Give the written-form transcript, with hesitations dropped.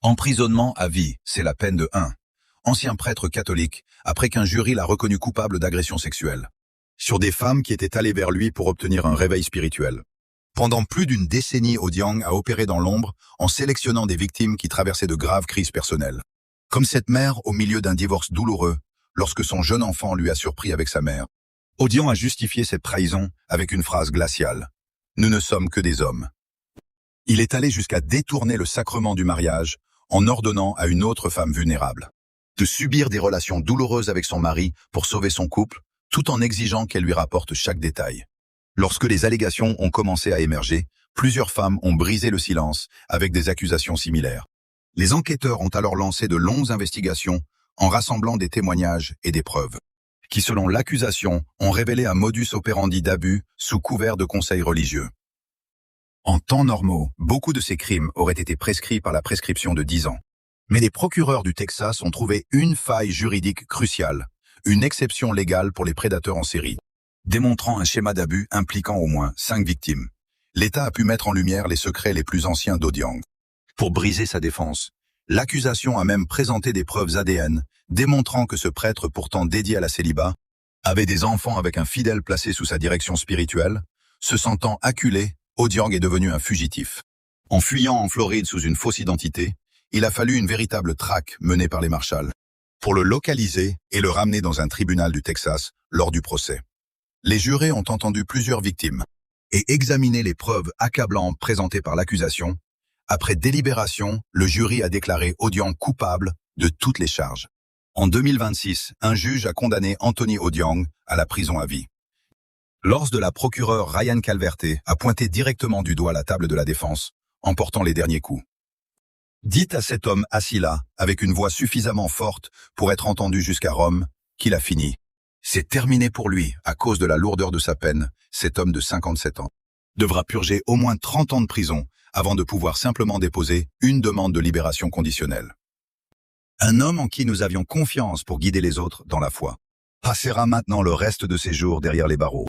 Emprisonnement à vie, c'est la peine de 1. Ancien prêtre catholique, après qu'un jury l'a reconnu coupable d'agression sexuelle. Sur des femmes qui étaient allées vers lui pour obtenir un réveil spirituel. Pendant plus d'une décennie, Odiang a opéré dans l'ombre en sélectionnant des victimes qui traversaient de graves crises personnelles. Comme cette mère au milieu d'un divorce douloureux, lorsque son jeune enfant lui a surpris avec sa mère. Odiang a justifié cette trahison avec une phrase glaciale. « Nous ne sommes que des hommes ». Il est allé jusqu'à détourner le sacrement du mariage en ordonnant à une autre femme vulnérable de subir des relations douloureuses avec son mari pour sauver son couple, tout en exigeant qu'elle lui rapporte chaque détail. Lorsque les allégations ont commencé à émerger, plusieurs femmes ont brisé le silence avec des accusations similaires. Les enquêteurs ont alors lancé de longues investigations en rassemblant des témoignages et des preuves, qui selon l'accusation ont révélé un modus operandi d'abus sous couvert de conseils religieux. En temps normaux, beaucoup de ces crimes auraient été prescrits par la prescription de 10 ans. Mais les procureurs du Texas ont trouvé une faille juridique cruciale, une exception légale pour les prédateurs en série, démontrant un schéma d'abus impliquant au moins 5 victimes. L'État a pu mettre en lumière les secrets les plus anciens d'Odiang. Pour briser sa défense, l'accusation a même présenté des preuves ADN, démontrant que ce prêtre pourtant dédié à la célibat avait des enfants avec un fidèle placé sous sa direction spirituelle. Se sentant acculé, Odiang est devenu un fugitif. En fuyant en Floride sous une fausse identité, il a fallu une véritable traque menée par les marshals pour le localiser et le ramener dans un tribunal du Texas lors du procès. Les jurés ont entendu plusieurs victimes et examiné les preuves accablantes présentées par l'accusation. Après délibération, le jury a déclaré Odiang coupable de toutes les charges. En 2026, un juge a condamné Anthony Odiang à la prison à vie. Lors de la procureure Ryan Calverte a pointé directement du doigt la table de la défense, en portant les derniers coups. Dites à cet homme assis là, avec une voix suffisamment forte pour être entendu jusqu'à Rome, qu'il a fini. C'est terminé pour lui, à cause de la lourdeur de sa peine. Cet homme de 57 ans devra purger au moins 30 ans de prison avant de pouvoir simplement déposer une demande de libération conditionnelle. Un homme en qui nous avions confiance pour guider les autres dans la foi passera maintenant le reste de ses jours derrière les barreaux.